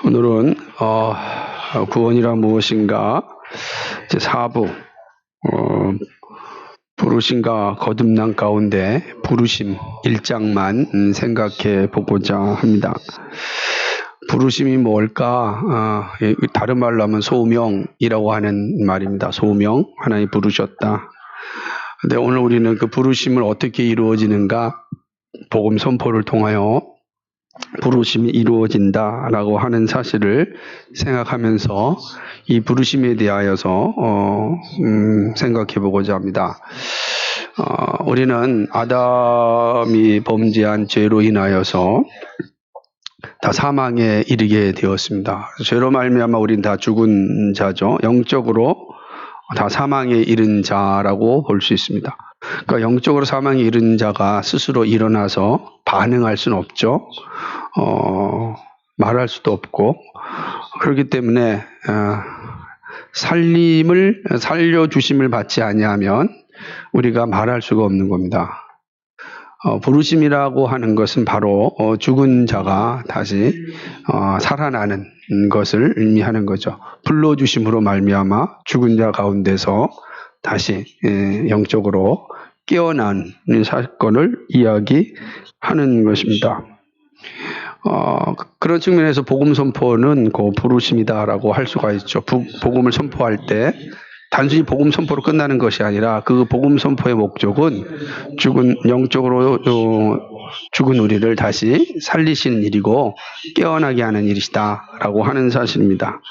오늘은 구원이란 무엇인가 제 4부 부르심과 거듭남 가운데 부르심 1장만 생각해 보고자 합니다. 부르심이 뭘까? 다른 말로 하면 소명이라고 하는 말입니다. 소명, 하나님 부르셨다. 근데 오늘 우리는 그 부르심을 어떻게 이루어지는가? 복음 선포를 통하여 부르심이 이루어진다라고 하는 사실을 생각하면서 이 부르심에 대하여서 생각해 보고자 합니다. 우리는 아담이 범죄한 죄로 인하여서 다 사망에 이르게 되었습니다. 죄로 말미암아 우리는 다 죽은 자죠. 영적으로 다 사망에 이른 자라고 볼 수 있습니다. 그러니까 영적으로 사망에 이른 자가 스스로 일어나서 반응할 수는 없죠. 말할 수도 없고 그렇기 때문에 살려주심을 받지 아니하면 우리가 말할 수가 없는 겁니다. 부르심이라고 하는 것은 바로 죽은 자가 다시 살아나는 것을 의미하는 거죠. 불러주심으로 말미암아 죽은 자 가운데서 다시 영적으로 깨어나는 사건을 이야기하는 것입니다. 그런 측면에서 복음 선포는 그 부르심이다라고 할 수가 있죠. 복음을 선포할 때 단순히 복음 선포로 끝나는 것이 아니라 그 복음 선포의 목적은 영적으로 죽은 우리를 다시 살리시는 일이고 깨어나게 하는 일이시다라고 하는 사실입니다.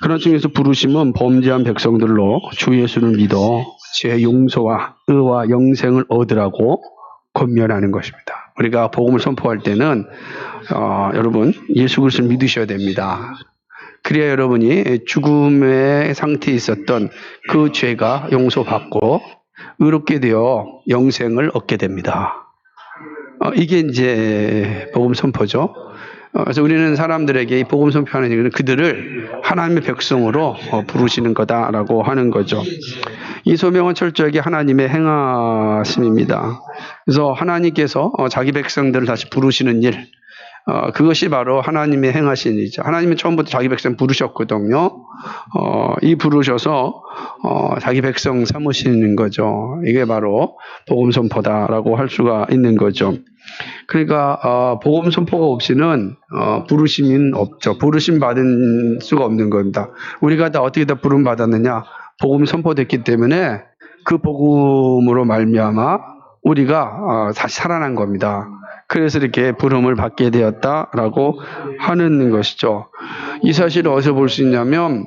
그런 측면에서 부르심은 범죄한 백성들로 주 예수를 믿어 죄 용서와 의와 영생을 얻으라고 권면하는 것입니다. 우리가 복음을 선포할 때는 여러분 예수 그리스도를 믿으셔야 됩니다. 그래야 여러분이 죽음의 상태에 있었던 그 죄가 용서받고 의롭게 되어 영생을 얻게 됩니다. 이게 이제 복음 선포죠. 그래서 우리는 사람들에게 이 복음 선포하는 얘기는 그들을 하나님의 백성으로 부르시는 거다라고 하는 거죠. 이 소명은 철저하게 하나님의 행하심입니다. 그래서 하나님께서 자기 백성들을 다시 부르시는 일, 그것이 바로 하나님의 행하신 일이죠. 하나님은 처음부터 자기 백성 부르셨거든요. 이 부르셔서 자기 백성 삼으시는 거죠. 이게 바로 복음 선포다라고 할 수가 있는 거죠. 그러니까 복음 선포가 없이는 부르심은 없죠. 부르심 받은 수가 없는 겁니다. 우리가 다 어떻게 다 부름 받았느냐? 복음이 선포됐기 때문에 그 복음으로 말미암아 우리가 다시 살아난 겁니다. 그래서 이렇게 부름을 받게 되었다라고 하는 것이죠. 이 사실을 어디서 볼 수 있냐면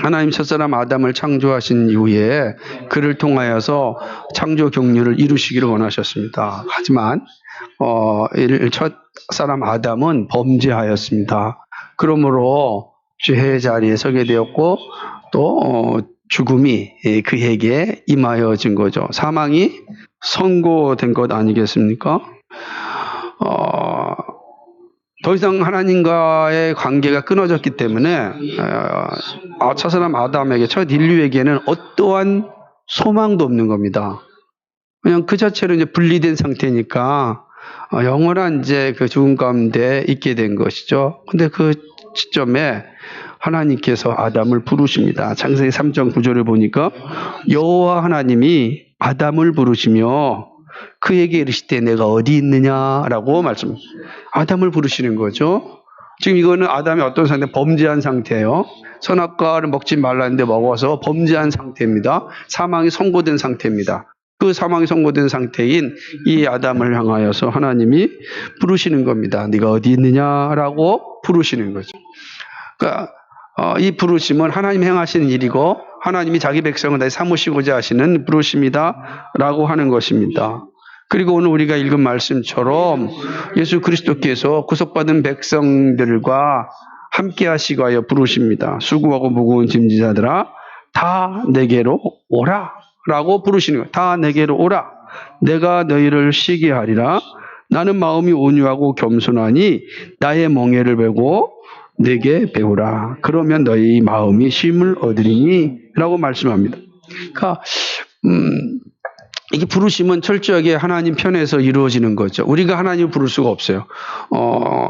하나님 첫사람 아담을 창조하신 이후에 그를 통하여서 창조 경륜을 이루시기를 원하셨습니다. 하지만 첫사람 아담은 범죄하였습니다. 그러므로 죄의 자리에 서게 되었고 또 죽음이 그에게 임하여진 거죠. 사망이 선고된 것 아니겠습니까? 더 이상 하나님과의 관계가 끊어졌기 때문에 첫사람 아담에게, 첫 인류에게는 어떠한 소망도 없는 겁니다. 그냥 그 자체로 이제 분리된 상태니까 영원한 이제 그 죽음 가운데 있게 된 것이죠. 근데 그 시점에 하나님께서 아담을 부르십니다. 창세기 3장 9절을 보니까 여호와 하나님이 아담을 부르시며 그에게 이르시되 내가 어디 있느냐라고 아담을 부르시는 거죠. 지금 이거는 아담이 어떤 상태? 범죄한 상태예요. 선악과를 먹지 말라는데 먹어서 범죄한 상태입니다. 사망이 선고된 상태입니다. 그 사망이 선고된 상태인 이 아담을 향하여서 하나님이 부르시는 겁니다. 네가 어디 있느냐라고 부르시는 거죠. 그러니까 이 부르심은 하나님 행하시는 일이고 하나님이 자기 백성을 다시 삼으시고자 하시는 부르심이다라고 하는 것입니다. 그리고 오늘 우리가 읽은 말씀처럼 예수 그리스도께서 구속받은 백성들과 함께 하시고 하여 부르십니다. 수고하고 무거운 짐지자들아 다 내게로 오라 라고 부르시는 거예요. 다 내게로 오라. 내가 너희를 쉬게 하리라. 나는 마음이 온유하고 겸손하니 나의 멍에를 베고 내게 배우라. 그러면 너희 마음이 쉼을 얻으리니 라고 말씀합니다. 그러니까 이게 부르심은 철저하게 하나님 편에서 이루어지는 거죠. 우리가 하나님을 부를 수가 없어요.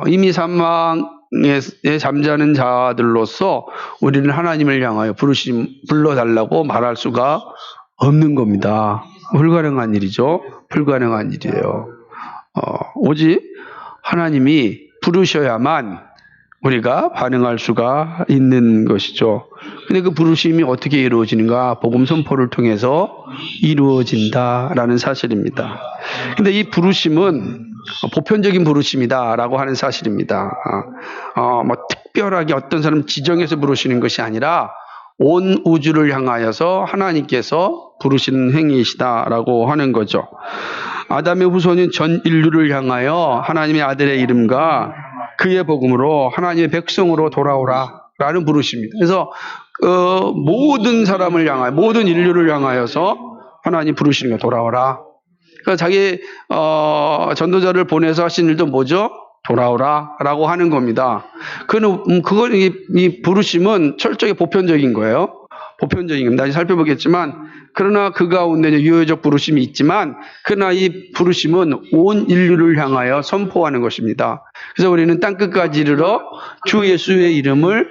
이미 잠자는 자들로서 우리는 하나님을 향하여 불러달라고 말할 수가 없는 겁니다. 불가능한 일이죠. 불가능한 일이에요. 오직 하나님이 부르셔야만 우리가 반응할 수가 있는 것이죠. 근데 그 부르심이 어떻게 이루어지는가? 복음 선포를 통해서 이루어진다라는 사실입니다. 근데 이 부르심은 보편적인 부르심이다라고 하는 사실입니다. 뭐 특별하게 어떤 사람 지정해서 부르시는 것이 아니라 온 우주를 향하여서 하나님께서 부르시는 행위이시다라고 하는 거죠. 아담의 후손인 전 인류를 향하여 하나님의 아들의 이름과 그의 복음으로 하나님의 백성으로 돌아오라라는 부르심입니다. 그래서 모든 사람을 향하여, 모든 인류를 향하여서 하나님 부르시는 거 돌아오라. 그러니까 자기 전도자를 보내서 하신 일도 뭐죠? 돌아오라라고 하는 겁니다. 그건 이 부르심은 철저히 보편적인 거예요. 보편적인 겁니다. 다시 살펴보겠지만, 그러나 그 가운데 유효적 부르심이 있지만, 그러나 이 부르심은 온 인류를 향하여 선포하는 것입니다. 그래서 우리는 땅끝까지 이르러 주 예수의 이름을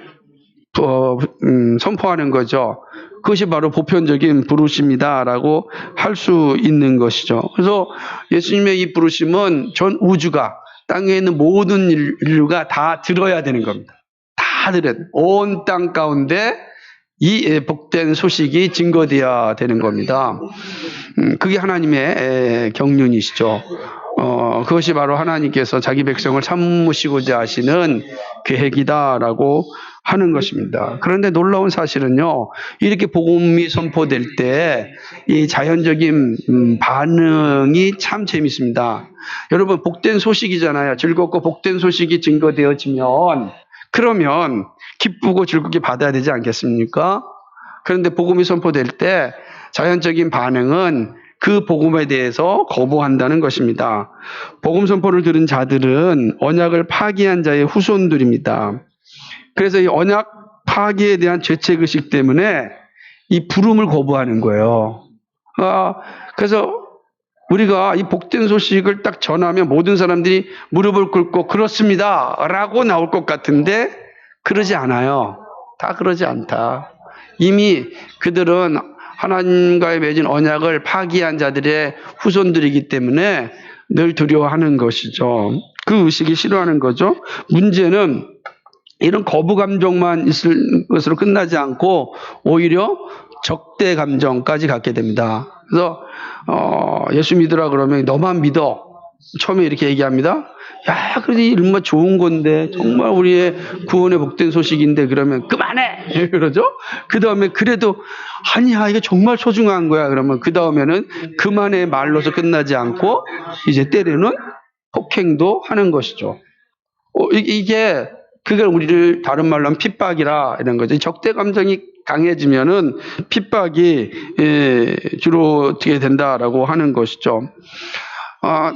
선포하는 거죠. 그것이 바로 보편적인 부르심이다라고 할 수 있는 것이죠. 그래서 예수님의 이 부르심은 전 우주가, 땅에 있는 모든 인류가 다 들어야 되는 겁니다. 다 들어야 돼요. 온 땅 가운데 이 복된 소식이 증거되어야 되는 겁니다. 그게 하나님의 경륜이시죠. 그것이 바로 하나님께서 자기 백성을 삼으시고자 하시는 계획이다라고 하는 것입니다. 그런데 놀라운 사실은요, 이렇게 복음이 선포될 때 이 자연적인 반응이 참 재밌습니다. 여러분, 복된 소식이잖아요. 즐겁고 복된 소식이 증거되어지면 그러면 기쁘고 즐겁게 받아야 되지 않겠습니까? 그런데 복음이 선포될 때 자연적인 반응은 그 복음에 대해서 거부한다는 것입니다. 복음 선포를 들은 자들은 언약을 파기한 자의 후손들입니다. 그래서 이 언약 파기에 대한 죄책의식 때문에 이 부름을 거부하는 거예요. 그래서 우리가 이 복된 소식을 딱 전하면 모든 사람들이 무릎을 꿇고 그렇습니다 라고 나올 것 같은데 그러지 않아요. 다 그러지 않다. 이미 그들은 하나님과의 맺은 언약을 파기한 자들의 후손들이기 때문에 늘 두려워하는 것이죠. 그 의식이 싫어하는 거죠. 문제는 이런 거부 감정만 있을 것으로 끝나지 않고 오히려 적대 감정까지 갖게 됩니다. 그래서 예수 믿으라 그러면 너만 믿어. 처음에 이렇게 얘기합니다. 야, 그러지 얼마나 좋은 건데 정말 우리의 구원의 복된 소식인데 그러면 그만해 그러죠. 그 다음에 그래도 아니야 이게 정말 소중한 거야 그러면 그 다음에는 그만해 말로서 끝나지 않고 이제 때로는 폭행도 하는 것이죠. 이게 그걸 우리를 다른 말로 하면 핍박이라 이런 거죠. 적대 감정이 강해지면은 핍박이 주로 어떻게 된다라고 하는 것이죠.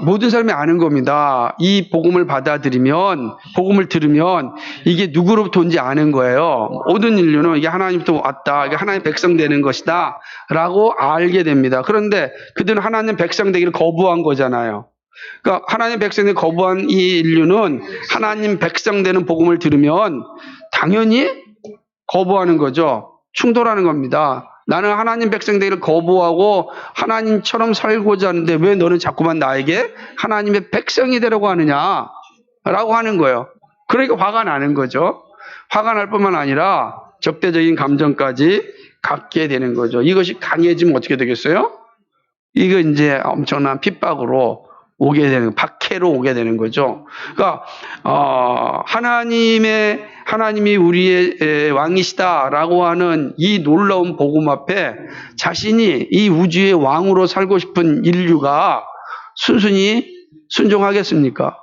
모든 사람이 아는 겁니다. 이 복음을 받아들이면, 복음을 들으면 이게 누구로부터 온지 아는 거예요. 모든 인류는 이게 하나님부터 왔다, 이게 하나님 백성 되는 것이다 라고 알게 됩니다. 그런데 그들은 하나님 백성 되기를 거부한 거잖아요. 그러니까 하나님 백성을 거부한 이 인류는 하나님 백성 되는 복음을 들으면 당연히 거부하는 거죠. 충돌하는 겁니다. 나는 하나님 백성 되기를 거부하고 하나님처럼 살고자 하는데 왜 너는 자꾸만 나에게 하나님의 백성이 되려고 하느냐 라고 하는 거예요. 그러니까 화가 나는 거죠. 화가 날 뿐만 아니라 적대적인 감정까지 갖게 되는 거죠. 이것이 강해지면 어떻게 되겠어요? 이거 이제 엄청난 핍박으로 오게 되는, 박해로 오게 되는 거죠. 그러니까 하나님이 우리의 왕이시다라고 하는 이 놀라운 복음 앞에 자신이 이 우주의 왕으로 살고 싶은 인류가 순순히 순종하겠습니까?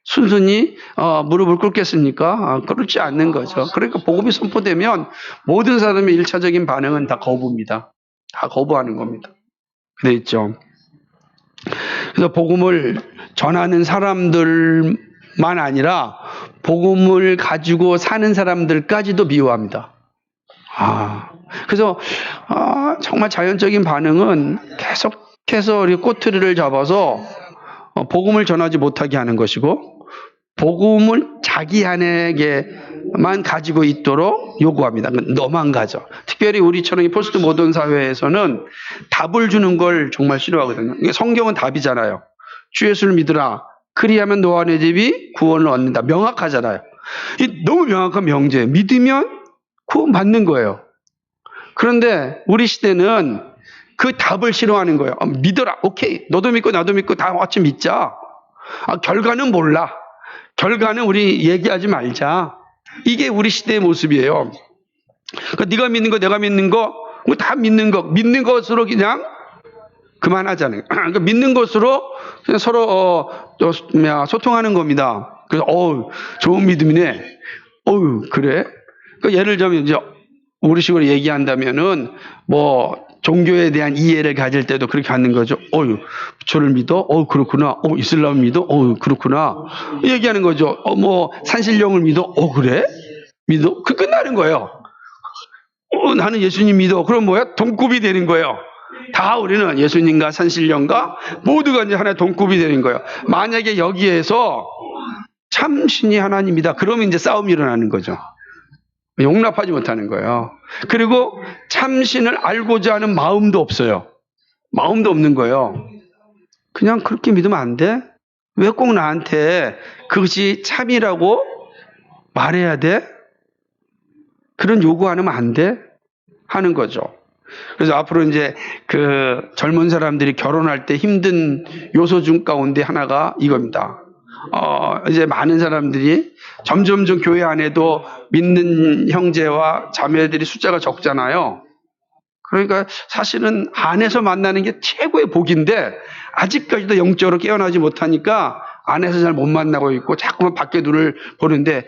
순순히 무릎을 꿇겠습니까? 그렇지 않는 거죠. 그러니까 복음이 선포되면 모든 사람의 1차적인 반응은 다 거부입니다. 다 거부하는 겁니다. 그래 있죠. 그래서 복음을 전하는 사람들만 아니라 복음을 가지고 사는 사람들까지도 미워합니다. 그래서 정말 자연적인 반응은 계속해서 우리 꼬투리를 잡아서 복음을 전하지 못하게 하는 것이고 복음을 자기 안에게만 가지고 있도록 요구합니다. 너만 가져. 특별히 우리처럼 이 포스트 모던 사회에서는 답을 주는 걸 정말 싫어하거든요. 성경은 답이잖아요. 주 예수를 믿으라. 그리하면 너와 내 집이 구원을 얻는다. 명확하잖아요. 너무 명확한 명제. 믿으면 구원 받는 거예요. 그런데 우리 시대는 그 답을 싫어하는 거예요. 믿어라. 오케이. 너도 믿고 나도 믿고 다 같이 믿자. 결과는 몰라. 결과는 우리 얘기하지 말자. 이게 우리 시대의 모습이에요. 그러니까 네가 믿는 거, 내가 믿는 거, 다 믿는 거, 믿는 것으로 그냥 그만하잖아요. 그러니까 믿는 것으로 그냥 서로 소통하는 겁니다. 그래서 좋은 믿음이네. 그래? 그러니까 예를 들면 이제 우리식으로 얘기한다면은 종교에 대한 이해를 가질 때도 그렇게 하는 거죠. 저를 믿어? 그렇구나. 이슬람 믿어? 그렇구나. 얘기하는 거죠. 산신령을 믿어? 그래? 믿어? 끝나는 거예요. 나는 예수님 믿어. 그럼 뭐야? 동급이 되는 거예요. 다 우리는 예수님과 산신령과 모두가 이제 하나의 동급이 되는 거예요. 만약에 여기에서 참신이 하나님이다. 그러면 이제 싸움이 일어나는 거죠. 용납하지 못하는 거예요. 그리고 참신을 알고자 하는 마음도 없어요. 마음도 없는 거예요. 그냥 그렇게 믿으면 안 돼? 왜 꼭 나한테 그것이 참이라고 말해야 돼? 그런 요구하면 안 돼? 하는 거죠. 그래서 앞으로 이제 젊은 사람들이 결혼할 때 힘든 요소 중 가운데 하나가 이겁니다. 이제 많은 사람들이 점점점 교회 안에도 믿는 형제와 자매들이 숫자가 적잖아요. 그러니까 사실은 안에서 만나는 게 최고의 복인데 아직까지도 영적으로 깨어나지 못하니까 안에서 잘 못 만나고 있고 자꾸만 밖에 눈을 보는데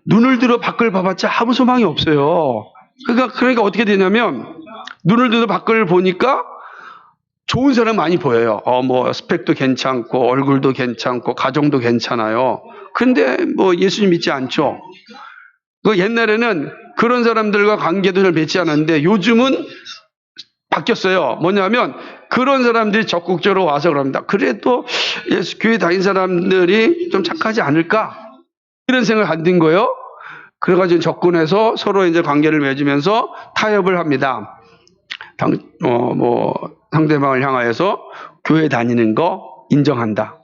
눈을 들어 밖을 봐봤자 아무 소망이 없어요. 그러니까 어떻게 되냐면 눈을 들어 밖을 보니까 좋은 사람 많이 보여요. 스펙도 괜찮고, 얼굴도 괜찮고, 가정도 괜찮아요. 근데 예수님 믿지 않죠. 옛날에는 그런 사람들과 관계도 잘 맺지 않았는데 요즘은 바뀌었어요. 뭐냐면 그런 사람들이 적극적으로 와서 그럽니다. 그래도 교회 다닌 사람들이 좀 착하지 않을까? 이런 생각을 갖는 거예요. 그래가지고 접근해서 서로 이제 관계를 맺으면서 타협을 합니다. 상대방을 향하여서 교회 다니는 거 인정한다.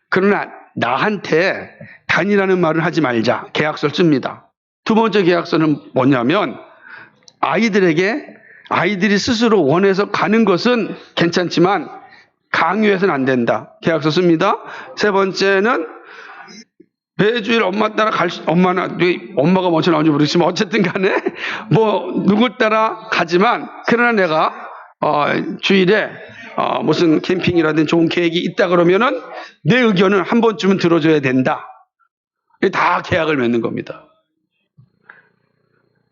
그러나 나한테 다니라는 말을 하지 말자. 계약서를 씁니다. 두 번째 계약서는 뭐냐면 아이들이 스스로 원해서 가는 것은 괜찮지만 강요해서는 안 된다. 계약서 씁니다. 세 번째는 매주일 엄마 따라 엄마가 먼저 나온지 모르겠지만 어쨌든 간에 누구 따라 가지만 그러나 내가 주일에 무슨 캠핑이라든지 좋은 계획이 있다 그러면은 내 의견을 한 번쯤은 들어줘야 된다. 다 계약을 맺는 겁니다.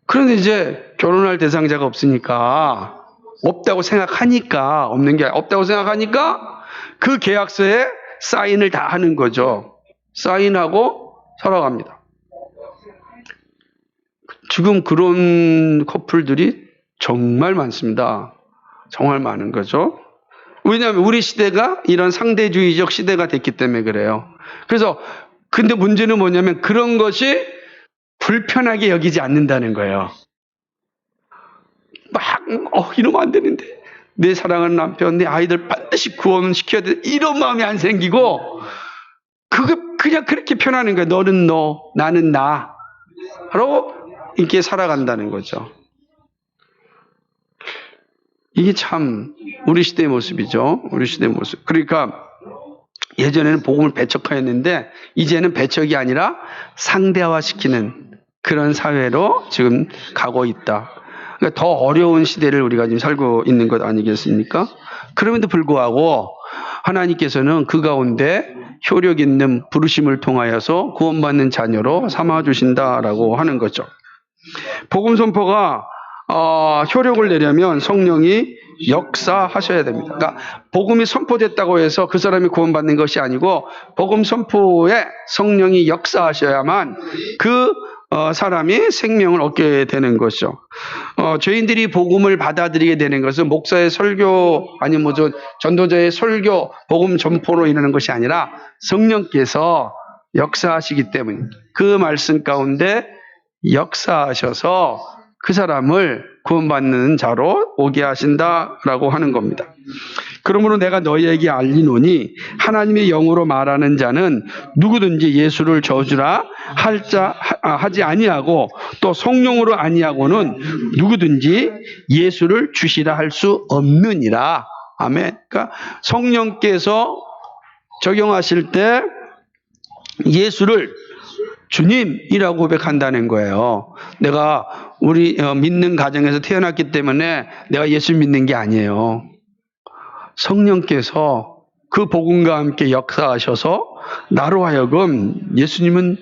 그런데 이제 결혼할 대상자가 없다고 생각하니까 그 계약서에 사인을 다 하는 거죠. 사인하고 살아갑니다. 지금 그런 커플들이 정말 많습니다. 정말 많은 거죠. 왜냐하면 우리 시대가 이런 상대주의적 시대가 됐기 때문에 그래요. 근데 문제는 뭐냐면 그런 것이 불편하게 여기지 않는다는 거예요. 이러면 안 되는데. 내 사랑하는 남편, 내 아이들 반드시 구원시켜야 돼. 이런 마음이 안 생기고, 그냥 그렇게 편하는 거예요. 너는 너, 나는 나. 라고 이렇게 살아간다는 거죠. 이게 참 우리 시대의 모습이죠. 우리 시대의 모습. 그러니까 예전에는 복음을 배척하였는데 이제는 배척이 아니라 상대화시키는 그런 사회로 지금 가고 있다. 그러니까 더 어려운 시대를 우리가 지금 살고 있는 것 아니겠습니까? 그럼에도 불구하고 하나님께서는 그 가운데 효력 있는 부르심을 통하여서 구원받는 자녀로 삼아주신다라고 하는 거죠. 복음 선포가 효력을 내려면 성령이 역사하셔야 됩니다. 그러니까 복음이 선포됐다고 해서 그 사람이 구원받는 것이 아니고 복음 선포에 성령이 역사하셔야만 그 사람이 생명을 얻게 되는 것이죠. 죄인들이 복음을 받아들이게 되는 것은 목사의 설교 아니면 전도자의 설교, 복음 전포로 인하는 것이 아니라 성령께서 역사하시기 때문입니다. 그 말씀 가운데 역사하셔서 그 사람을 구원받는 자로 오게 하신다라고 하는 겁니다. 그러므로 내가 너희에게 알리노니 하나님의 영으로 말하는 자는 누구든지 예수를 저주라 하지 아니하고 또 성령으로 아니하고는 누구든지 예수를 주시라 할 수 없느니라. 아멘. 그러니까 성령께서 적용하실 때 예수를 주님이라고 고백한다는 거예요. 내가 우리 믿는 가정에서 태어났기 때문에 내가 예수 믿는 게 아니에요. 성령께서 그 복음과 함께 역사하셔서 나로 하여금 예수님은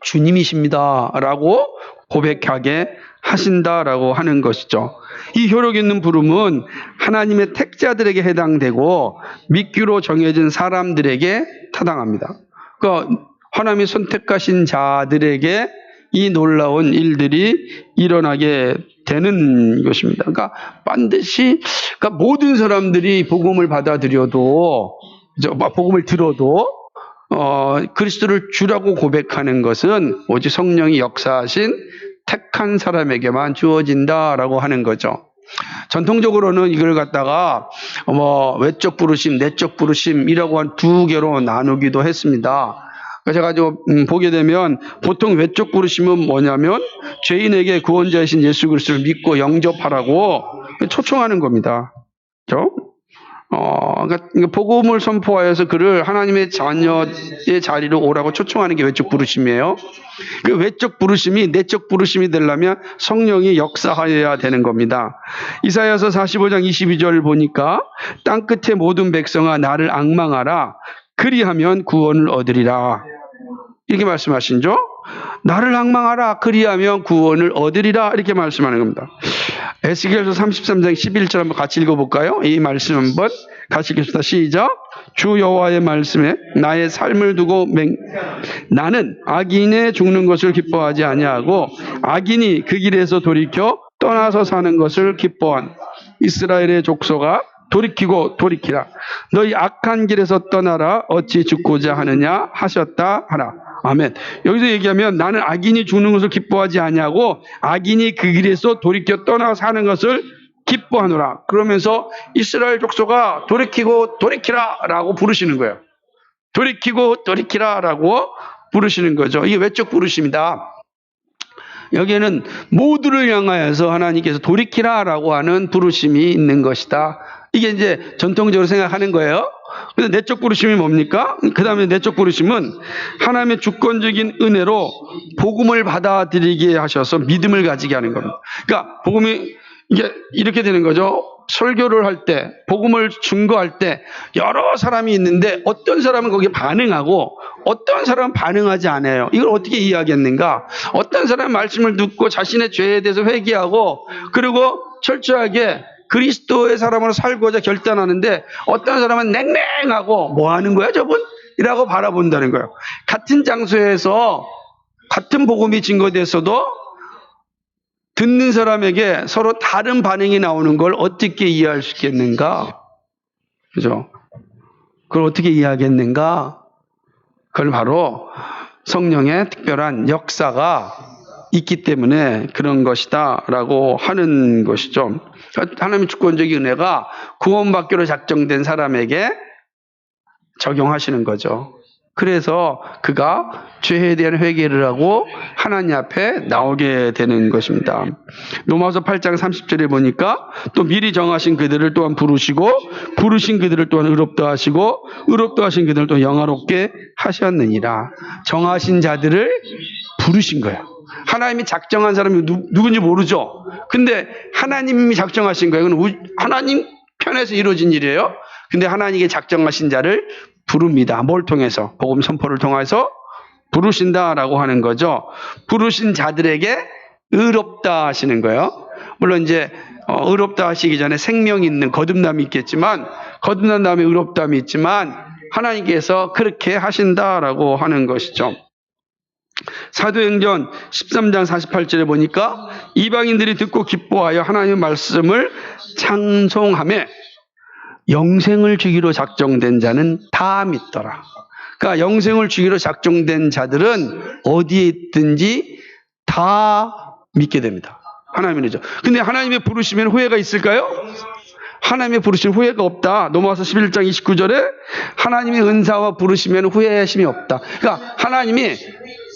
주님이십니다 라고 고백하게 하신다라고 하는 것이죠. 이 효력 있는 부름은 하나님의 택자들에게 해당되고 믿기로 정해진 사람들에게 타당합니다. 그러니까 하나님이 선택하신 자들에게 이 놀라운 일들이 일어나게 되는 것입니다. 그러니까 반드시 모든 사람들이 복음을 받아들여도 복음을 들어도 그리스도를 주라고 고백하는 것은 오직 성령이 역사하신 택한 사람에게만 주어진다라고 하는 거죠. 전통적으로는 이걸 갖다가 외적 부르심, 내적 부르심이라고 한 두 개로 나누기도 했습니다. 제가 보게 되면 보통 외적 부르심은 뭐냐면 죄인에게 구원자이신 예수 그리스도를 믿고 영접하라고 초청하는 겁니다. 그렇죠? 그러니까 복음을 선포하여서 그를 하나님의 자녀의 자리로 오라고 초청하는 게 외적 부르심이에요. 그 외적 부르심이 내적 부르심이 되려면 성령이 역사하여야 되는 겁니다. 이사야서 45장 22절 보니까 땅끝의 모든 백성아 나를 앙망하라 그리하면 구원을 얻으리라. 이렇게 말씀하신죠? 나를 앙망하라 그리하면 구원을 얻으리라 이렇게 말씀하는 겁니다. 에스겔서 33장 11절 한번 같이 읽어볼까요? 이 말씀 한번 같이 읽겠습니다. 시작. 주 여호와의 말씀에 나의 삶을 두고 나는 악인의 죽는 것을 기뻐하지 아니하고 악인이 그 길에서 돌이켜 떠나서 사는 것을 기뻐한 이스라엘의 족속아 돌이키고 돌이키라. 너희 악한 길에서 떠나라. 어찌 죽고자 하느냐 하셨다 하라. 아멘. 여기서 얘기하면 나는 악인이 죽는 것을 기뻐하지 아니하고 악인이 그 길에서 돌이켜 떠나 사는 것을 기뻐하노라. 그러면서 이스라엘 족속아 돌이키고 돌이키라 라고 부르시는 거예요. 돌이키고 돌이키라 라고 부르시는 거죠. 이게 외적 부르심이다. 여기에는 모두를 향하여서 하나님께서 돌이키라 라고 하는 부르심이 있는 것이다. 이게 이제 전통적으로 생각하는 거예요. 그래서 내적 부르심이 뭡니까? 그 다음에 내적 부르심은 하나님의 주권적인 은혜로 복음을 받아들이게 하셔서 믿음을 가지게 하는 겁니다. 그러니까 복음이 이게 이렇게 되는 거죠. 설교를 할 때, 복음을 증거할 때 여러 사람이 있는데 어떤 사람은 거기에 반응하고 어떤 사람은 반응하지 않아요. 이걸 어떻게 이해하겠는가? 어떤 사람은 말씀을 듣고 자신의 죄에 대해서 회개하고 그리고 철저하게 그리스도의 사람으로 살고자 결단하는데 어떤 사람은 냉랭하고 뭐 하는 거야 저분? 이라고 바라본다는 거예요. 같은 장소에서 같은 복음이 증거됐어도 듣는 사람에게 서로 다른 반응이 나오는 걸 어떻게 이해할 수 있겠는가? 그죠? 그걸 어떻게 이해하겠는가? 그걸 바로 성령의 특별한 역사가 있기 때문에 그런 것이다 라고 하는 것이죠. 하나님의 주권적인 은혜가 구원받기로 작정된 사람에게 적용하시는 거죠. 그래서 그가 죄에 대한 회개를 하고 하나님 앞에 나오게 되는 것입니다. 로마서 8장 30절에 보니까 또 미리 정하신 그들을 또한 부르시고 부르신 그들을 또한 의롭다 하시고 의롭다 하신 그들을 또 영화롭게 하셨느니라. 정하신 자들을 부르신 거예요. 하나님이 작정한 사람이 누군지 모르죠. 근데 하나님이 작정하신 거예요. 이건 하나님 편에서 이루어진 일이에요. 근데 하나님께 작정하신 자를 부릅니다. 뭘 통해서? 복음 선포를 통해서 부르신다라고 하는 거죠. 부르신 자들에게 의롭다 하시는 거예요. 물론 이제 의롭다 하시기 전에 생명이 있는 거듭남이 있겠지만 거듭난 다음에 의롭담이 있지만 하나님께서 그렇게 하신다라고 하는 것이죠. 사도행전 13장 48절에 보니까 이방인들이 듣고 기뻐하여 하나님의 말씀을 찬송하며 영생을 주기로 작정된 자는 다 믿더라. 그러니까 영생을 주기로 작정된 자들은 어디에 있든지 다 믿게 됩니다. 하나님의 은혜죠. 근데 하나님의 부르시면 후회가 있을까요? 하나님의 부르심 후회가 없다. 로마서 11장 29절에 하나님의 은사와 부르시면 후회하심이 없다. 그러니까 하나님이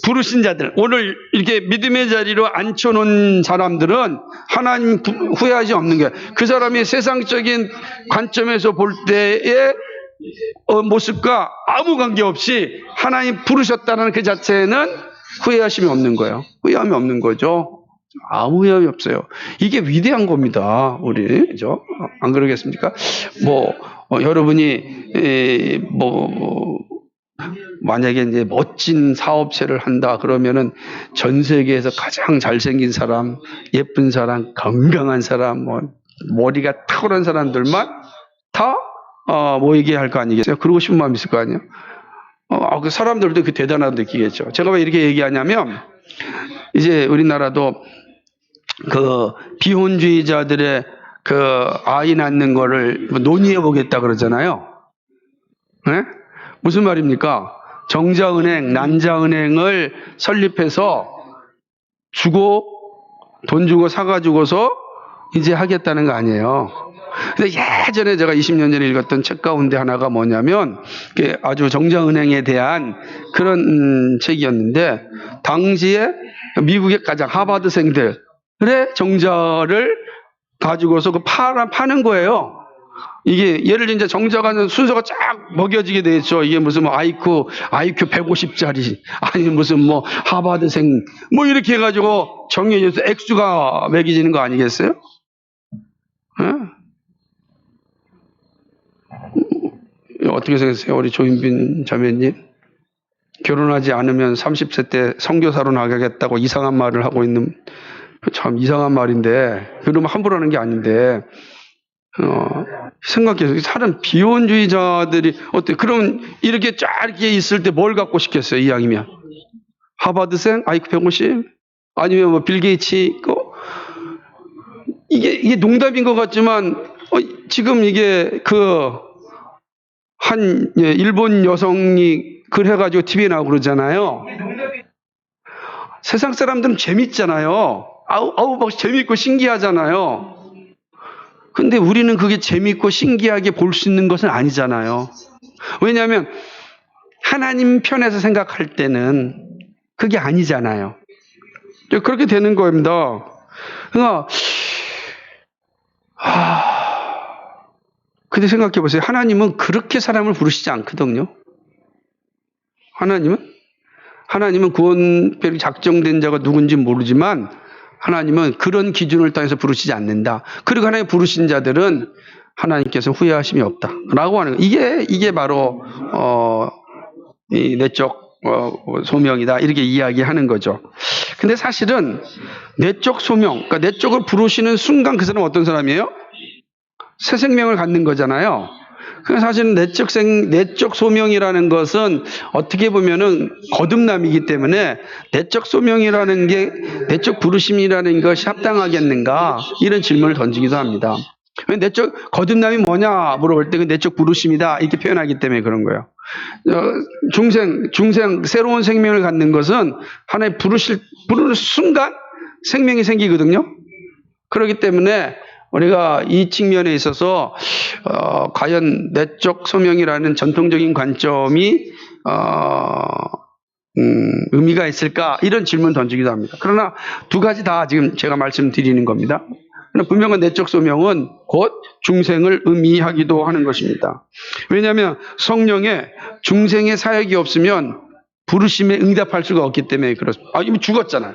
부르신 자들, 오늘 이렇게 믿음의 자리로 앉혀놓은 사람들은 하나님 후회하지 없는 거예요. 그 사람이 세상적인 관점에서 볼 때의 모습과 아무 관계없이 하나님 부르셨다는 그 자체는 후회하심이 없는 거예요. 후회함이 없는 거죠. 아무 후회함이 없어요. 이게 위대한 겁니다. 우리, 그죠? 안 그러겠습니까? 여러분이, 만약에 이제 멋진 사업체를 한다 그러면은 전 세계에서 가장 잘생긴 사람, 예쁜 사람, 건강한 사람, 머리가 탁월한 사람들만 다, 모이게 할 거 아니겠어요? 그러고 싶은 마음이 있을 거 아니에요? 그 사람들도 그 대단하다 느끼겠죠. 제가 왜 이렇게 얘기하냐면, 이제 우리나라도 그 비혼주의자들의 그 아이 낳는 거를 논의해 보겠다 그러잖아요. 네? 무슨 말입니까? 정자은행, 난자은행을 설립해서 돈 주고 사가지고서 이제 하겠다는 거 아니에요. 근데 예전에 제가 20년 전에 읽었던 책 가운데 하나가 뭐냐면, 아주 정자은행에 대한 그런 책이었는데, 당시에 미국의 가장 하버드생들의 정자를 가지고서 파는 거예요. 이게 예를 들어 이제 정자가 순서가 쫙 먹여지게 돼 있죠. 이게 무슨 IQ 150짜리 아니 무슨 하버드생 이렇게 해가지고 정해져서 액수가 매겨지는 거 아니겠어요? 어떻게 생각하세요? 우리 조인빈 자매님, 결혼하지 않으면 30세 때 선교사로 나가겠다고 이상한 말을 하고 있는, 참 이상한 말인데, 그러면 함부로 하는 게 아닌데, 생각해서 사람 비혼주의자들이 그럼 이렇게 짧게 있을 때 뭘 갖고 싶겠어요? 이왕이면 하버드생, IQ 150, 아니면 빌 게이츠 있고, 이게 농담인 것 같지만 지금 이게 일본 여성이 그래가지고 TV에 나오고 그러잖아요. 세상 사람들은 재밌잖아요. 막 재밌고 신기하잖아요. 근데 우리는 그게 재밌고 신기하게 볼 수 있는 것은 아니잖아요. 왜냐하면 하나님 편에서 생각할 때는 그게 아니잖아요. 그렇게 되는 겁니다. 그러니까 근데 생각해 보세요. 하나님은 그렇게 사람을 부르시지 않거든요. 하나님은 구원별이 작정된 자가 누군지 모르지만 하나님은 그런 기준을 따라서 부르시지 않는다. 그리고 하나님 부르신 자들은 하나님께서 후회하심이 없다라고 하는 거예요. 이게 바로 이 내적 소명이다, 이렇게 이야기하는 거죠. 근데 사실은 내적 소명, 그러니까 내적을 부르시는 순간 그 사람은 어떤 사람이에요? 새 생명을 갖는 거잖아요. 그래서 사실은 내적 소명이라는 것은 어떻게 보면은 거듭남이기 때문에 내적 소명이라는 게, 내적 부르심이라는 것이 합당하겠는가, 이런 질문을 던지기도 합니다. 내적 거듭남이 뭐냐 물어볼 때 그 내적 부르심이다 이렇게 표현하기 때문에 그런 거예요. 중생 새로운 생명을 갖는 것은 하나님 부르는 순간 생명이 생기거든요. 그렇기 때문에 우리가 이 측면에 있어서 과연 내적 소명이라는 전통적인 관점이 의미가 있을까, 이런 질문 던지기도 합니다. 그러나 두 가지 다 지금 제가 말씀드리는 겁니다. 분명한 내적 소명은 곧 중생을 의미하기도 하는 것입니다. 왜냐하면 성령에 중생의 사역이 없으면 부르심에 응답할 수가 없기 때문에 그렇습니다. 이미 죽었잖아요.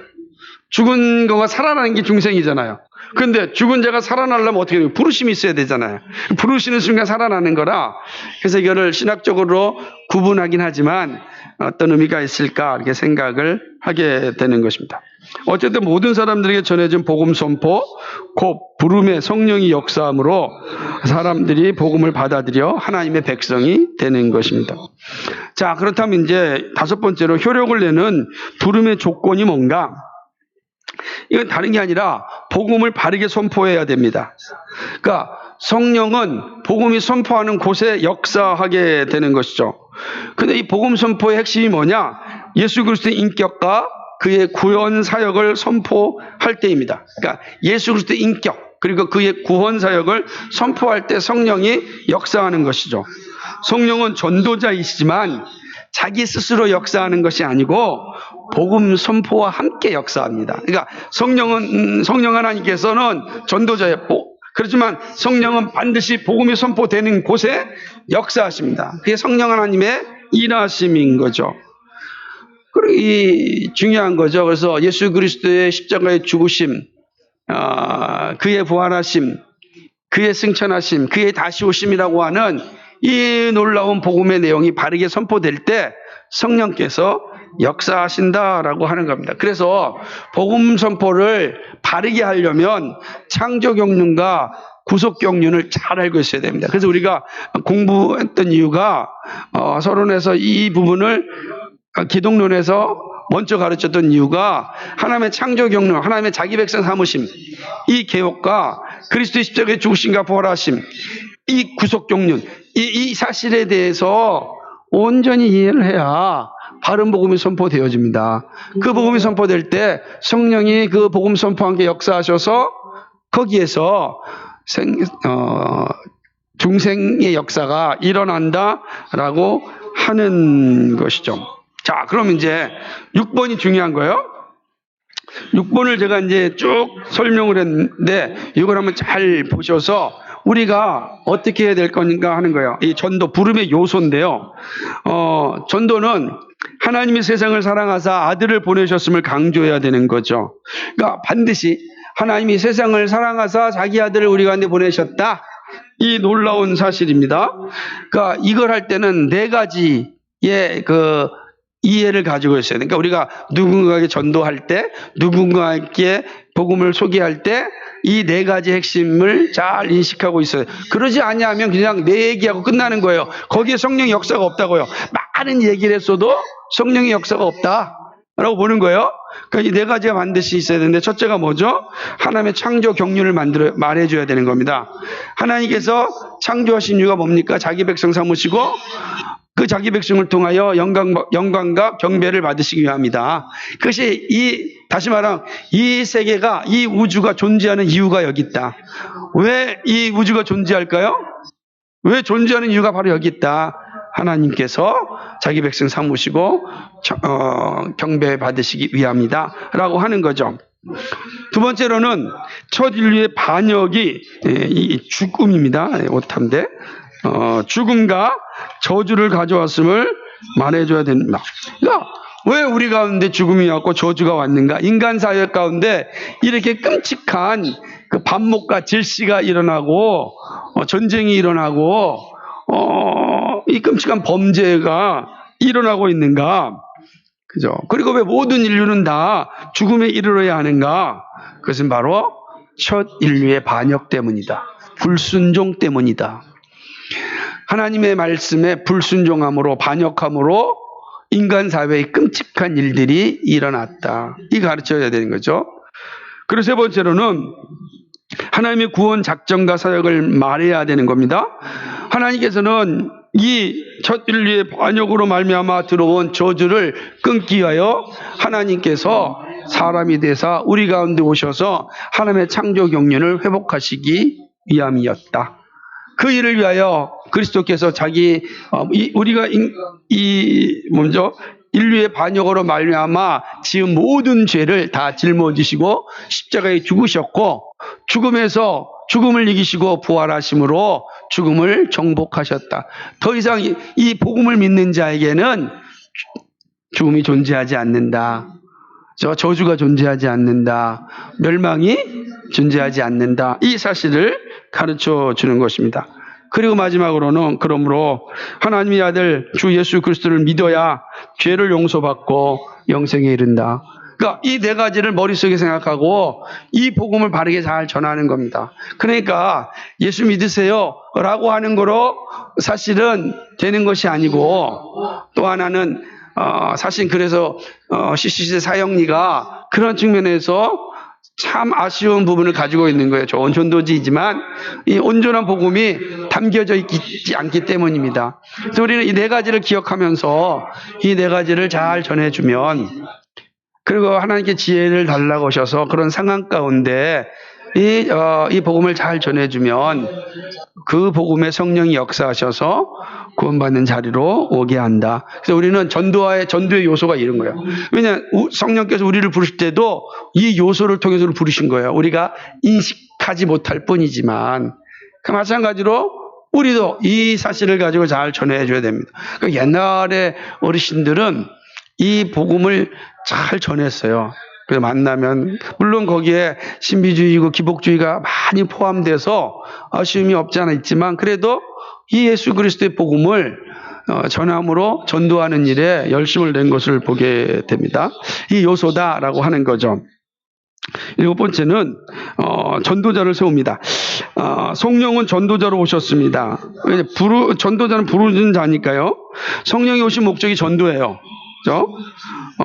죽은 거가 살아나는 게 중생이잖아요. 그런데 죽은 자가 살아나려면 어떻게 해요? 부르심이 있어야 되잖아요. 부르시는 순간 살아나는 거라, 그래서 이거를 신학적으로 구분하긴 하지만 어떤 의미가 있을까 이렇게 생각을 하게 되는 것입니다. 어쨌든 모든 사람들에게 전해진 복음 선포, 곧 부름의 성령이 역사함으로 사람들이 복음을 받아들여 하나님의 백성이 되는 것입니다. 자, 그렇다면 이제 다섯 번째로 효력을 내는 부름의 조건이 뭔가? 이건 다른 게 아니라 복음을 바르게 선포해야 됩니다. 그러니까 성령은 복음이 선포하는 곳에 역사하게 되는 것이죠. 근데 이 복음 선포의 핵심이 뭐냐? 예수 그리스도의 인격과 그의 구원 사역을 선포할 때입니다. 그러니까 예수 그리스도의 인격 그리고 그의 구원 사역을 선포할 때 성령이 역사하는 것이죠. 성령은 전도자이시지만 자기 스스로 역사하는 것이 아니고 복음 선포와 함께 역사합니다. 그러니까 성령 하나님께서는 전도자였고, 그렇지만 성령은 반드시 복음이 선포되는 곳에 역사하십니다. 그게 성령 하나님의 일하심인 거죠. 그리고 이 중요한 거죠. 그래서 예수 그리스도의 십자가의 죽으심, 그의 부활하심, 그의 승천하심, 그의 다시 오심이라고 하는 이 놀라운 복음의 내용이 바르게 선포될 때 성령께서 역사하신다라고 하는 겁니다. 그래서 복음 선포를 바르게 하려면 창조경륜과 구속경륜을 잘 알고 있어야 됩니다. 그래서 우리가 공부했던 이유가 서론에서 이 부분을 기독론에서 먼저 가르쳤던 이유가 하나님의 창조경륜, 하나님의 자기 백성 삼으심, 이 개혁과 그리스도의 십자가의 죽으심과 부활하심, 이 구속경륜, 이 사실에 대해서 온전히 이해를 해야 바른 복음이 선포되어집니다. 그 복음이 선포될 때 성령이 그 복음 선포한 게 역사하셔서 거기에서 중생의 역사가 일어난다라고 하는 것이죠. 자, 그럼 이제 6번이 중요한 거예요. 6번을 제가 이제 쭉 설명을 했는데 이걸 한번 잘 보셔서 우리가 어떻게 해야 될 건가 하는 거예요. 이 전도, 부름의 요소인데요. 전도는 하나님이 세상을 사랑하사 아들을 보내셨음을 강조해야 되는 거죠. 그러니까 반드시 하나님이 세상을 사랑하사 자기 아들을 우리 가운데 보내셨다. 이 놀라운 사실입니다. 그러니까 이걸 할 때는 네 가지의 그 이해를 가지고 있어야 돼요. 그러니까 우리가 누군가에게 전도할 때, 누군가에게 복음을 소개할 때 이 네 가지 핵심을 잘 인식하고 있어요. 그러지 아니하면 그냥 내 얘기하고 끝나는 거예요. 거기에 성령의 역사가 없다고요. 많은 얘기를 했어도 성령의 역사가 없다라고 보는 거예요. 그러니까 이 네 가지가 반드시 있어야 되는데 첫째가 뭐죠? 하나님의 창조 경륜을 말해줘야 되는 겁니다. 하나님께서 창조하신 이유가 뭡니까? 자기 백성 삼으시고 그 자기 백성을 통하여 영광과 경배를 받으시기 위함이다. 그것이 다시 말하면 이 세계가, 이 우주가 존재하는 이유가 여기 있다. 왜 이 우주가 존재할까요? 왜 존재하는 이유가 바로 여기 있다. 하나님께서 자기 백성 삼으시고 경배 받으시기 위함이다 라고 하는 거죠. 두 번째로는 첫 인류의 반역이 이 죽음입니다. 오탐대. 죽음과 저주를 가져왔음을 말해줘야 됩니다. 그러니까 왜 우리 가운데 죽음이 왔고 저주가 왔는가? 인간 사회 가운데 이렇게 끔찍한 그 반목과 질시가 일어나고 전쟁이 일어나고 이 끔찍한 범죄가 일어나고 있는가? 그죠? 그리고 왜 모든 인류는 다 죽음에 이르러야 하는가? 그것은 바로 첫 인류의 반역 때문이다. 불순종 때문이다. 하나님의 말씀에 불순종함으로 반역함으로 인간 사회의 끔찍한 일들이 일어났다. 이 가르쳐야 되는 거죠. 그리고 세 번째로는 하나님의 구원 작정과 사역을 말해야 되는 겁니다. 하나님께서는 이 첫 인류의 반역으로 말미암아 들어온 저주를 끊기 위하여 하나님께서 사람이 되사 우리 가운데 오셔서 하나님의 창조 경륜을 회복하시기 위함이었다. 그 일을 위하여 그리스도께서 우리가 인류의 반역으로 말미암아 지은 모든 죄를 다 짊어지시고 십자가에 죽으셨고 죽음에서 죽음을 이기시고 부활하심으로 죽음을 정복하셨다. 더 이상 이 복음을 믿는 자에게는 죽음이 존재하지 않는다. 저주가 존재하지 않는다. 멸망이 존재하지 않는다. 이 사실을 가르쳐 주는 것입니다. 그리고 마지막으로는 그러므로 하나님의 아들 주 예수 그리스도를 믿어야 죄를 용서받고 영생에 이른다. 그러니까 이 네 가지를 머릿속에 생각하고 이 복음을 바르게 잘 전하는 겁니다. 그러니까 예수 믿으세요 라고 하는 거로 사실은 되는 것이 아니고 또 하나는 사실 그래서 CCC 사형리가 그런 측면에서 참 아쉬운 부분을 가지고 있는 거예요. 좋은 전도지이지만 이 온전한 복음이 담겨져 있지 않기 때문입니다. 그래서 우리는 이 네 가지를 기억하면서 이 네 가지를 잘 전해주면, 그리고 하나님께 지혜를 달라고 하셔서 그런 상황 가운데 이 복음을 잘 전해주면 그 복음의 성령이 역사하셔서 구원받는 자리로 오게 한다. 그래서 우리는 전도의 요소가 이런 거예요. 왜냐, 성령께서 우리를 부르실 때도 이 요소를 통해서 부르신 거예요. 우리가 인식하지 못할 뿐이지만, 그 마찬가지로 우리도 이 사실을 가지고 잘 전해줘야 됩니다. 그러니까 옛날에 어르신들은 이 복음을 잘 전했어요. 그래서 만나면, 물론 거기에 신비주의고 기복주의가 많이 포함돼서 아쉬움이 없지 않아 있지만, 그래도 이 예수 그리스도의 복음을 전함으로 전도하는 일에 열심을 낸 것을 보게 됩니다. 이 요소다라고 하는 거죠. 일곱 번째는 전도자를 세웁니다. 성령은 전도자로 오셨습니다. 전도자는 부르는 자니까요. 성령이 오신 목적이 전도예요. 그렇죠?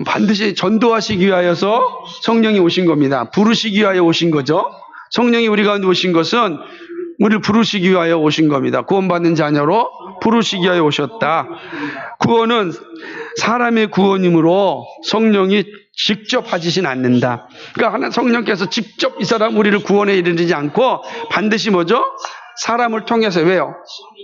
반드시 전도하시기 위하여서 성령이 오신 겁니다. 부르시기 위하여 오신 거죠. 성령이 우리 가운데 오신 것은 우리를 부르시기 위하여 오신 겁니다. 구원받는 자녀로 부르시기 위하여 오셨다. 구원은 사람의 구원이므로 성령이 직접 하시진 않는다. 그러니까 성령께서 직접 이 사람 우리를 구원에 이르지 않고 반드시 뭐죠? 사람을 통해서. 왜요?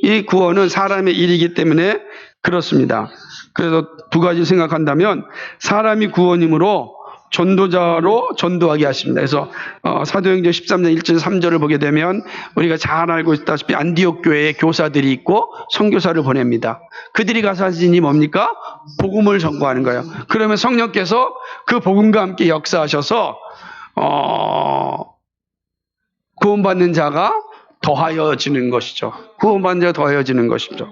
이 구원은 사람의 일이기 때문에 그렇습니다. 그래서 두 가지 생각한다면, 사람이 구원이므로 전도자로 전도하게 하십니다. 그래서 사도행전 13장 1절 3절을 보게 되면 우리가 잘 알고 있다시피 안디옥 교회에 교사들이 있고 선교사를 보냅니다. 그들이 가서 하신 일이 뭡니까? 복음을 전거하는 거예요. 그러면 성령께서 그 복음과 함께 역사하셔서 구원받는 자가 더하여지는 것이죠. 구원받는 자가 더하여지는 것이죠.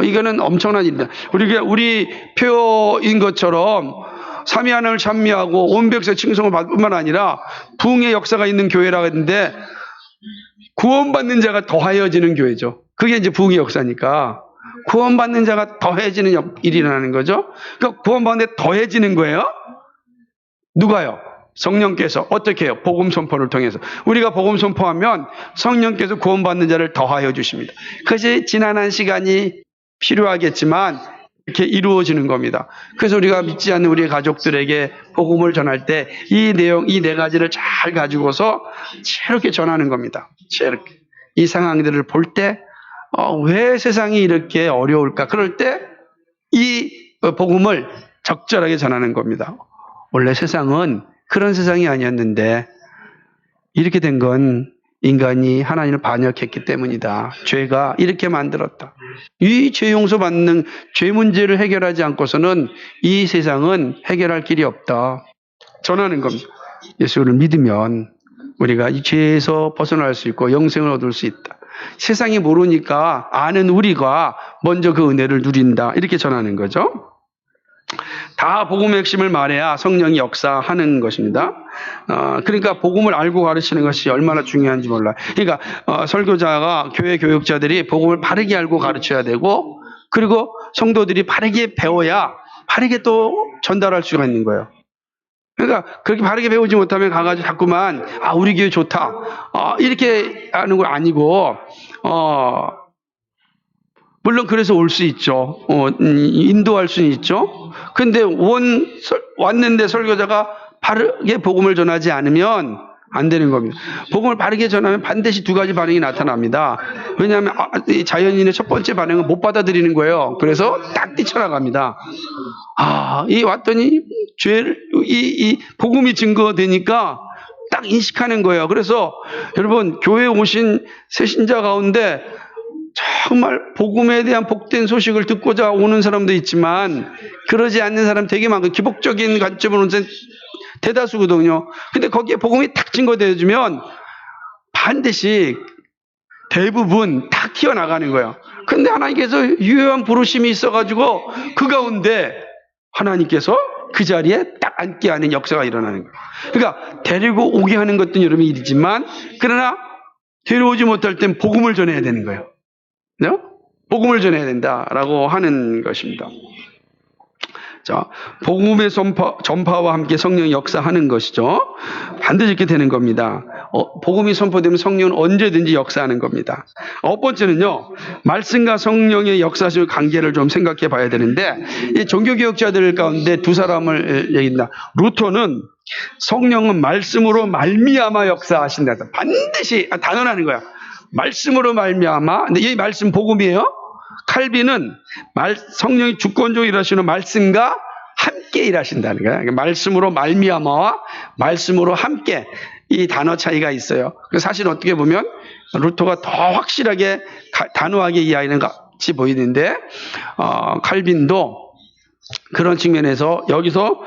이거는 엄청난 일입니다. 우리 표인 것처럼 삼위 하나님을 찬미하고 온 백성 칭송을 받을 뿐만 아니라 부흥의 역사가 있는 교회라고 했는데, 구원받는 자가 더하여지는 교회죠. 그게 이제 부흥의 역사니까 구원받는 자가 더해지는 일이 일어나는 거죠. 그러니까 구원받는 데 더해지는 거예요. 누가요? 성령께서. 어떻게 해요? 복음 선포를 통해서. 우리가 복음 선포하면 성령께서 구원받는 자를 더하여 주십니다. 그것이 지난한 시간이 필요하겠지만 이렇게 이루어지는 겁니다. 그래서 우리가 믿지 않는 우리의 가족들에게 복음을 전할 때 이 내용, 이 네 가지를 잘 가지고서 새롭게 전하는 겁니다. 새롭게. 이 상황들을 볼 때, 왜 세상이 이렇게 어려울까? 그럴 때 이 복음을 적절하게 전하는 겁니다. 원래 세상은 그런 세상이 아니었는데 이렇게 된 건 인간이 하나님을 반역했기 때문이다. 죄가 이렇게 만들었다. 이 죄 용서받는 죄 문제를 해결하지 않고서는 이 세상은 해결할 길이 없다. 전하는 겁니다. 예수를 믿으면 우리가 이 죄에서 벗어날 수 있고 영생을 얻을 수 있다. 세상이 모르니까 아는 우리가 먼저 그 은혜를 누린다. 이렇게 전하는 거죠. 다 복음의 핵심을 말해야 성령이 역사하는 것입니다. 그러니까 복음을 알고 가르치는 것이 얼마나 중요한지 몰라요. 그러니까 설교자가, 교회 교육자들이 복음을 바르게 알고 가르쳐야 되고, 그리고 성도들이 바르게 배워야 바르게 또 전달할 수가 있는 거예요. 그러니까 그렇게 바르게 배우지 못하면 가가지고 자꾸만 우리 교회 좋다 이렇게 하는 거 아니고, 물론 그래서 올 수 있죠. 인도할 수는 있죠. 근데 왔는데 설교자가 바르게 복음을 전하지 않으면 안 되는 겁니다. 복음을 바르게 전하면 반드시 두 가지 반응이 나타납니다. 왜냐하면 자연인의 첫 번째 반응은 못 받아들이는 거예요. 그래서 딱 뛰쳐나갑니다. 왔더니 이 복음이 증거되니까 딱 인식하는 거예요. 그래서 여러분, 교회에 오신 새 신자 가운데 정말 복음에 대한 복된 소식을 듣고자 오는 사람도 있지만 그러지 않는 사람 되게 많고, 기복적인 관점으로는 대다수거든요. 근데 거기에 복음이 탁 증거되어주면 반드시 대부분 다 튀어나가는 거예요. 근데 하나님께서 유효한 부르심이 있어가지고 그 가운데 하나님께서 그 자리에 딱 앉게 하는 역사가 일어나는 거예요. 그러니까 데리고 오게 하는 것도 여러분의 일이지만, 그러나 데려오지 못할 땐 복음을 전해야 되는 거예요. 복음을 전해야 된다라고 하는 것입니다. 자, 복음의 전파와 함께 성령이 역사하는 것이죠. 반드시 이렇게 되는 겁니다. 복음이 선포되면 성령은 언제든지 역사하는 겁니다. 첫 번째는요, 말씀과 성령의 역사적 관계를 좀 생각해 봐야 되는데, 이 종교개혁자들 가운데 두 사람을 얘기합니다. 루터는 성령은 말씀으로 말미암아 역사하신다. 반드시 단언하는 거야. 말씀으로 말미암아. 근데 이 말씀 복음이에요. 칼빈은 성령이 주권적으로 일하시는 말씀과 함께 일하신다는 거예요. 그러니까 말씀으로 말미암아와 말씀으로 함께, 이 단어 차이가 있어요. 그래서 사실 어떻게 보면 루터가 더 확실하게 단호하게 이해하는 것 같이 보이는데, 칼빈도 그런 측면에서 여기서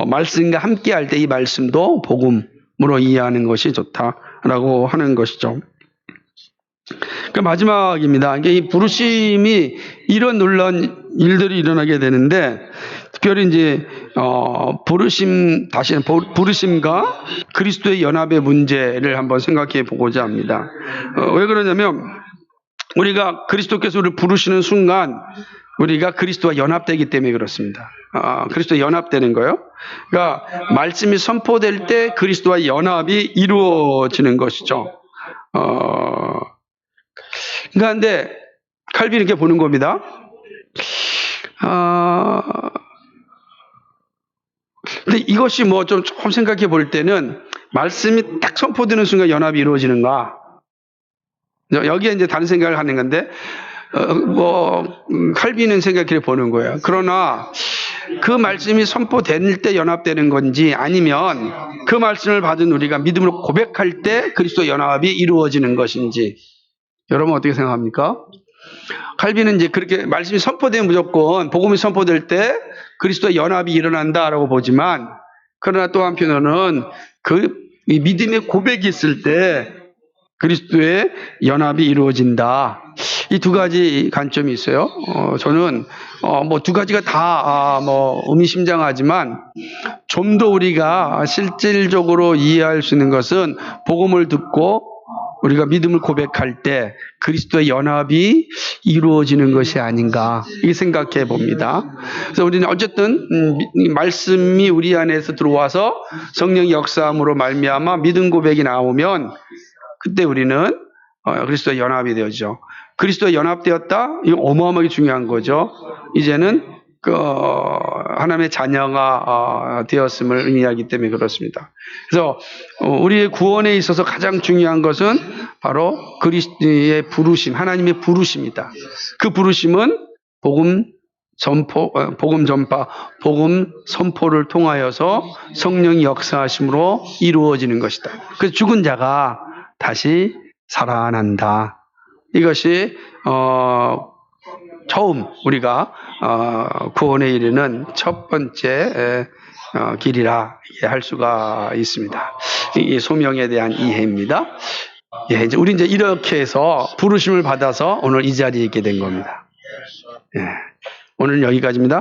말씀과 함께 할 때 이 말씀도 복음으로 이해하는 것이 좋다라고 하는 것이죠. 그 마지막입니다. 이 부르심이 이런 놀라운 일들이 일어나게 되는데, 특별히 이제 부르심과 그리스도의 연합의 문제를 한번 생각해 보고자 합니다. 왜 그러냐면, 우리가 그리스도께서 우리를 부르시는 순간 우리가 그리스도와 연합되기 때문에 그렇습니다. 그리스도와 연합되는 거예요. 그러니까 말씀이 선포될 때 그리스도와 연합이 이루어지는 것이죠. 그런데 칼빈이 이렇게 보는 겁니다. 근데 이것이 뭐 조금 생각해 볼 때는, 말씀이 딱 선포되는 순간 연합이 이루어지는가? 여기에 이제 다른 생각을 하는 건데, 칼빈은 생각해 보는 거예요. 그러나 그 말씀이 선포될 때 연합되는 건지, 아니면 그 말씀을 받은 우리가 믿음으로 고백할 때 그리스도 연합이 이루어지는 것인지, 여러분 어떻게 생각합니까? 칼빈은 이제 그렇게 말씀이 선포되면 무조건 복음이 선포될 때 그리스도의 연합이 일어난다라고 보지만, 그러나 또 한편으로는 이 믿음의 고백이 있을 때 그리스도의 연합이 이루어진다. 이 두 가지 관점이 있어요. 저는 뭐 두 가지가 다 의미심장하지만, 좀 더 우리가 실질적으로 이해할 수 있는 것은 복음을 듣고 우리가 믿음을 고백할 때 그리스도의 연합이 이루어지는 것이 아닌가, 이 생각해 봅니다. 그래서 우리는 어쨌든 말씀이 우리 안에서 들어와서 성령의 역사함으로 말미암아 믿음 고백이 나오면, 그때 우리는 그리스도의 연합이 되어지죠. 그리스도의 연합되었다? 이거 어마어마하게 중요한 거죠. 이제는 하나님의 자녀가 되었음을 의미하기 때문에 그렇습니다. 그래서 우리의 구원에 있어서 가장 중요한 것은 바로 그리스도의 부르심, 하나님의 부르심이다. 그 부르심은 복음 전파, 복음 선포를 통하여서 성령의 역사하심으로 이루어지는 것이다. 그래서 죽은 자가 다시 살아난다. 이것이 처음 우리가 구원에 이르는 첫 번째 길이라 할 수가 있습니다. 이 소명에 대한 이해입니다. 이제 우리 이제 이렇게 해서 부르심을 받아서 오늘 이 자리에 있게 된 겁니다. 오늘 여기까지입니다.